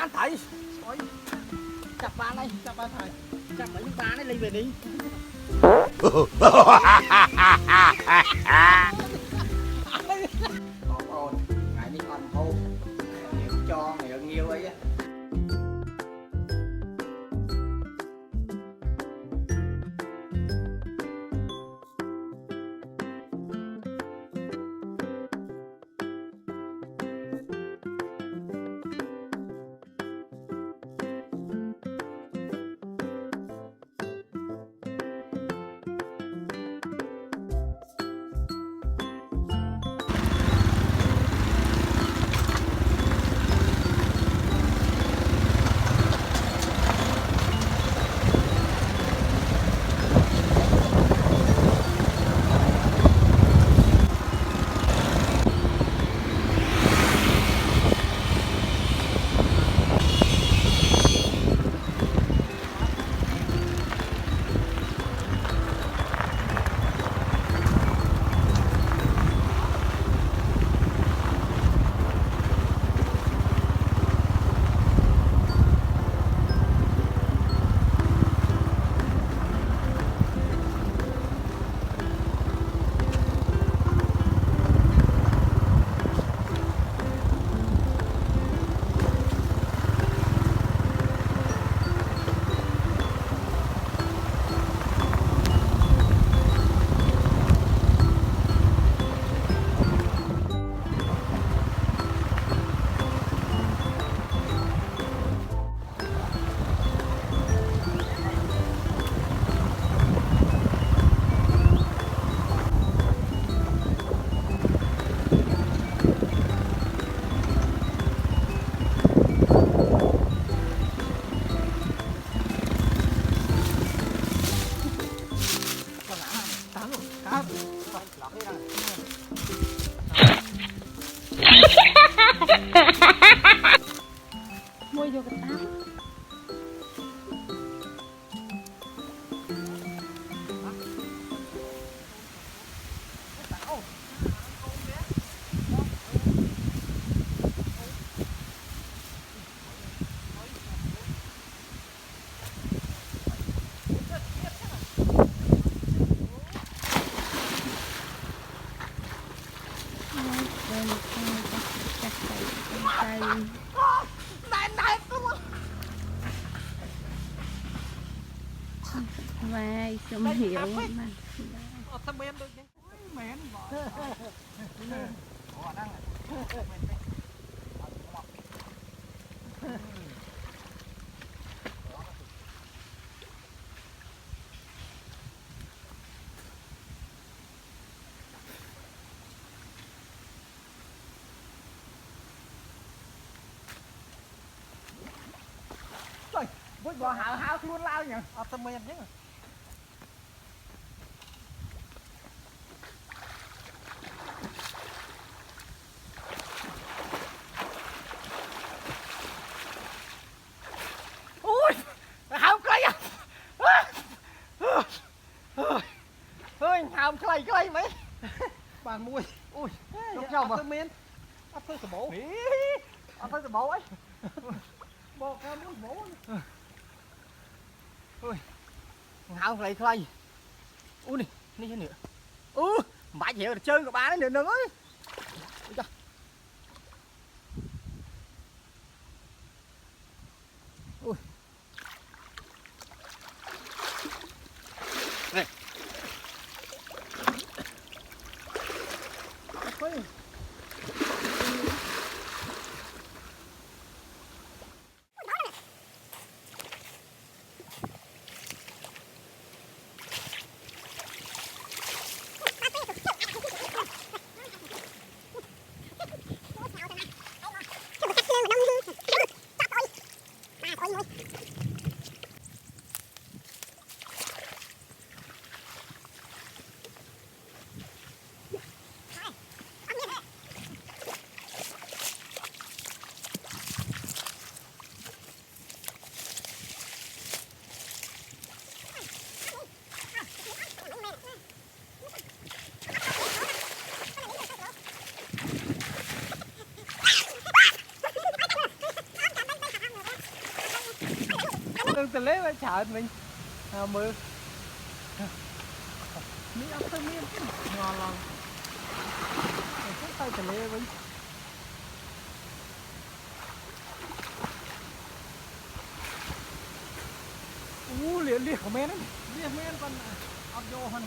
bán thầy chặt bán đây chặt bán thầy chặt mấy những bán đấy lên về đi còn ồn ngày đi còn hô nếu cho người nhiều ấy á. Mua vô cái tám và không hiểu mà Thằng bên được chứ mến bỏ với bò hào hào luôn lao nhỉ thằng bên chứ hào cây mấy bàn mui ui lúc nhau mà miên ấp tới sờ bổ ấp tới sờ bổ ấy bò cao muốn bổ ui hào cây ui này đi thế nữa mãi chịu chơi của bà đấy nữa ơi ui này lế với chợ mình mưa mi ăn tới miên ngon lắm tay tờ lế với liền liền của men đấy liền men con ấp vô hơn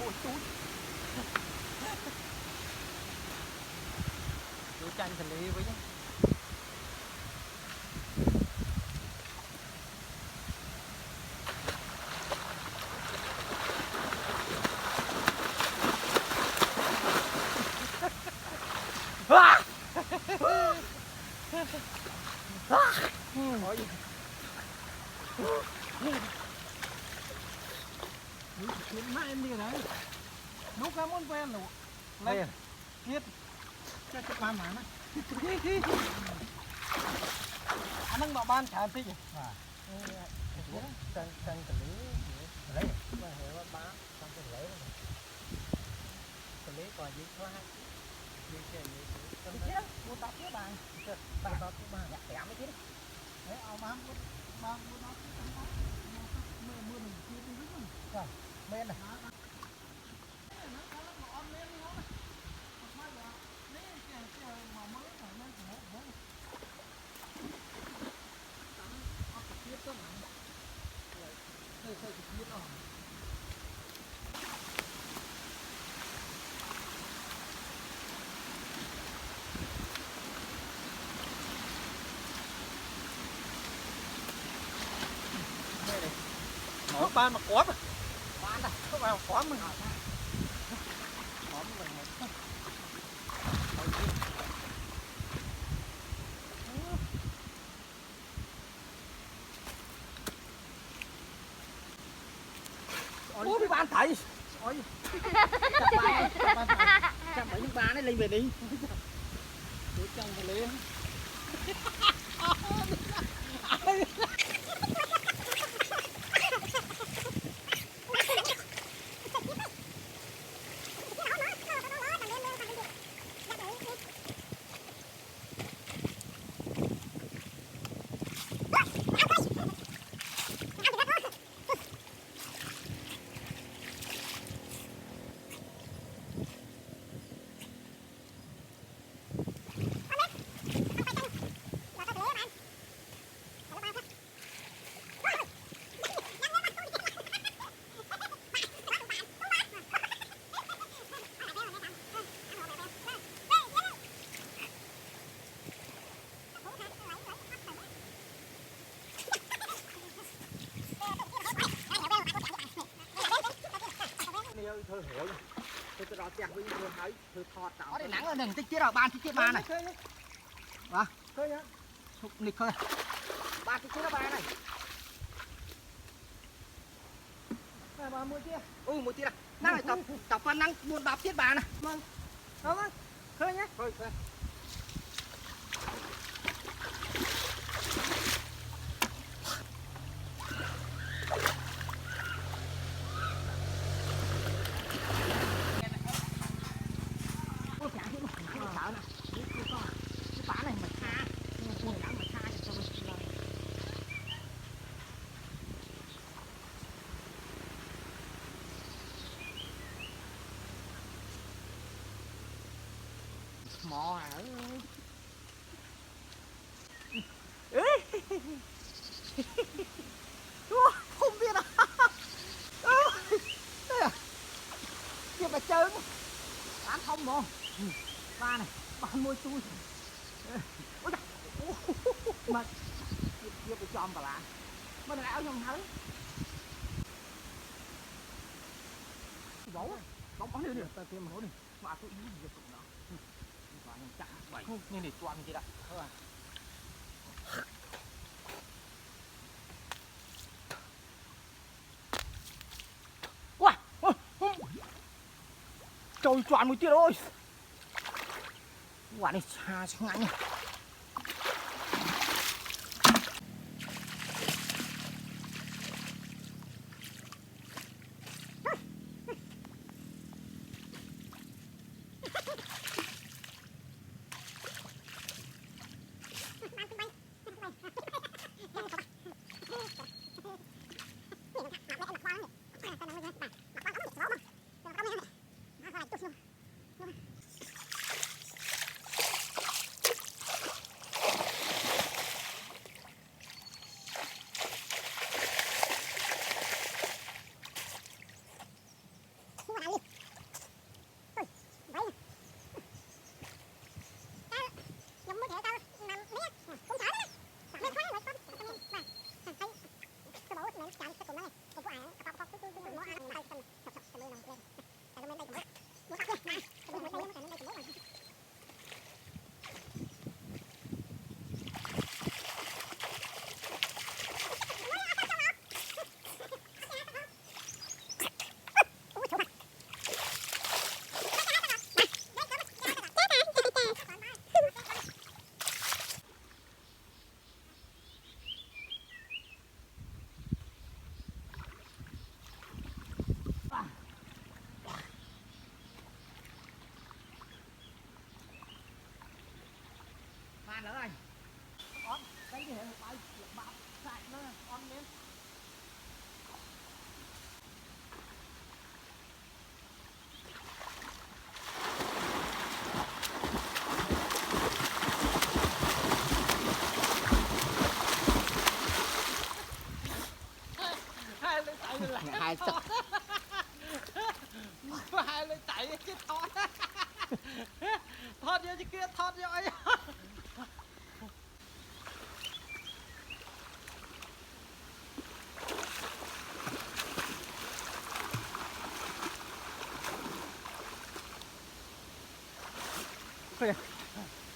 một chú tranh thành lý với nhé mai em đi cái đấy nấu cá món quen rồi lên thiết cho ban mà anh đang bảo ban trả tí nhỉ chân chân xử lý lấy mà hiểu bá xong cái lấy xử lý còn gì thôi gì cái gì chứ mua tóc với bạn bạn tóc với bạn đẹp mấy chứ đấy ao bán mua nó mưa mình chưa đi rút rồi men này ban mà có mà ban này không phải có mình có mình ôi cái ban thầy ôi chạm bảy những ban ấy lên về đi để chân cái lên thôi hiểu thôi tôi đo chặt với tôi thấy tôi thọt tạo có để nắng lên đừng tích chết rồi ban tích chết ba này à khơi nhá nghịch khơi ba tích chết nó ba này ba mua chia mua chia này năng này tập phân năng buôn bạp chết bà này vâng không á khơi nhá khơi mò hả không biết à kia mà chơi bán không luôn ba này ba mua tôi mà kia bị tròn cả lá mà này áo nhông thấy bóng bóng đi ta tìm hố đi mà tôi ý gì cũng đó không nên để toàn gì đã thôi à wow trời toàn một tia ơi quả này xa xuống ngắn nha. Nữa rồi on cái gì bay bạc sạch nó on lên hai lên chạy là hai sực hai lên chạy cái thon thon vô chứ kia thon vô ấy.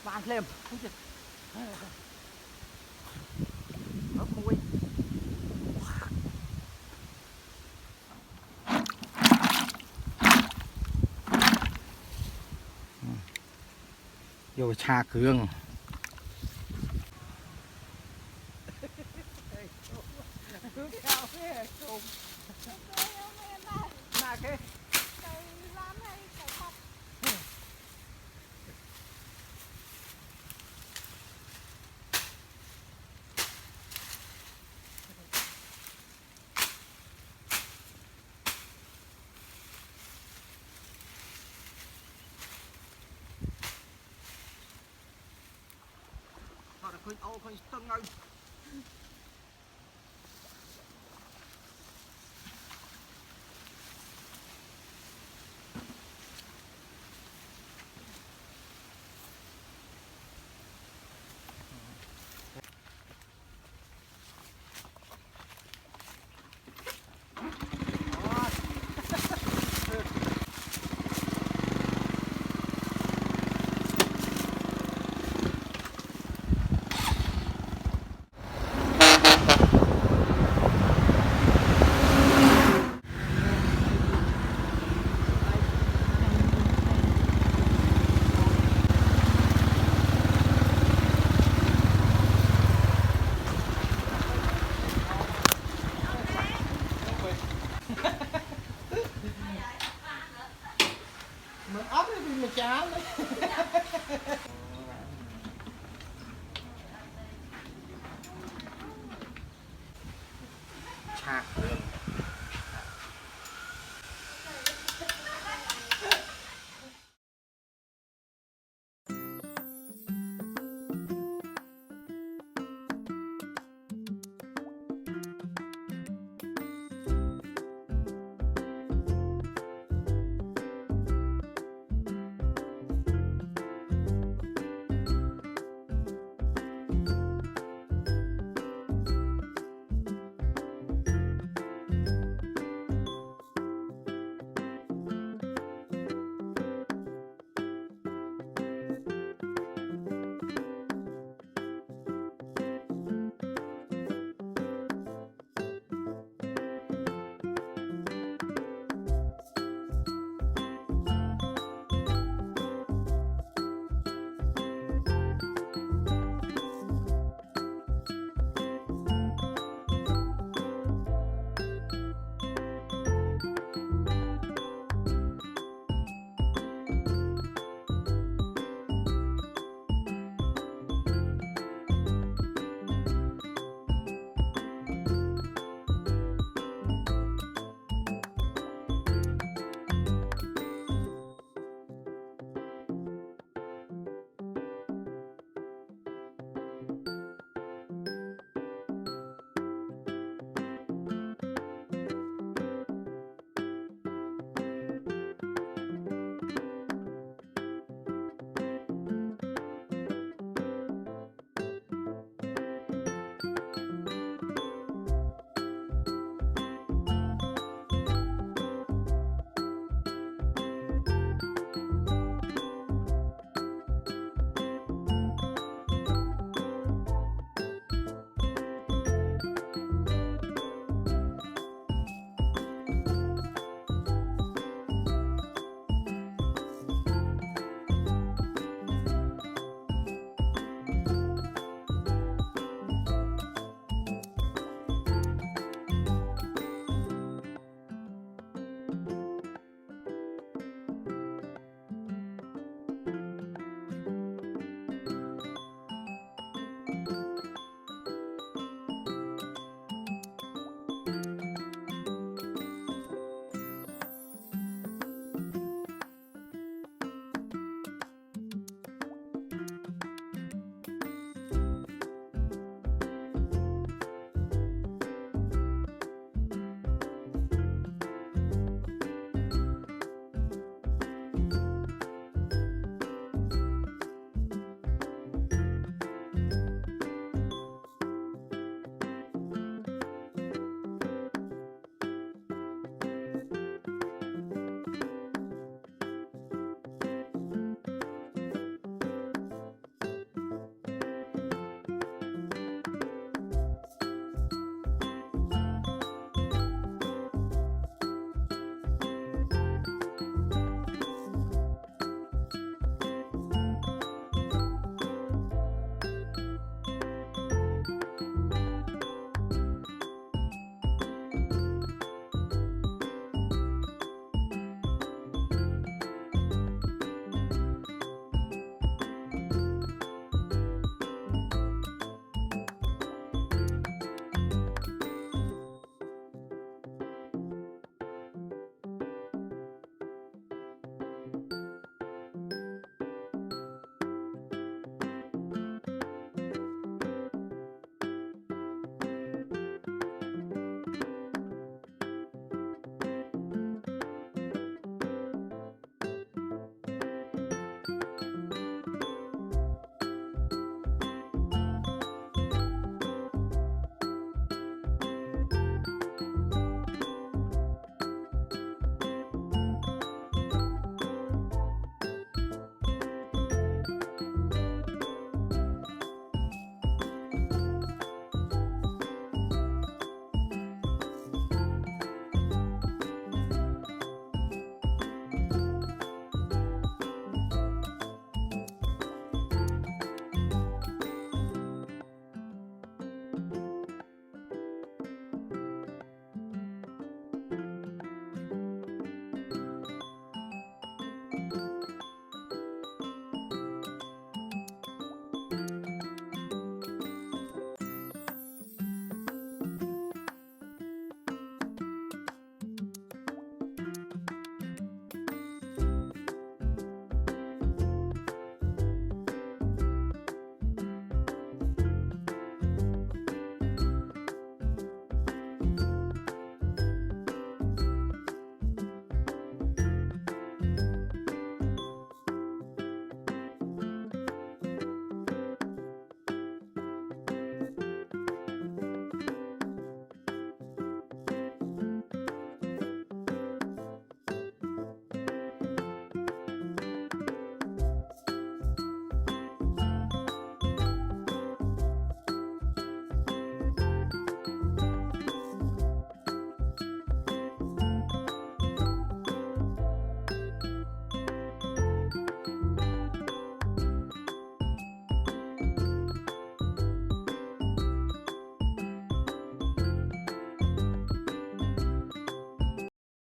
Bạn lên hớp mùi vô cha cường khơi ô khơi tưng ơi mình ốp nó bị mà cháo đấy. Chạc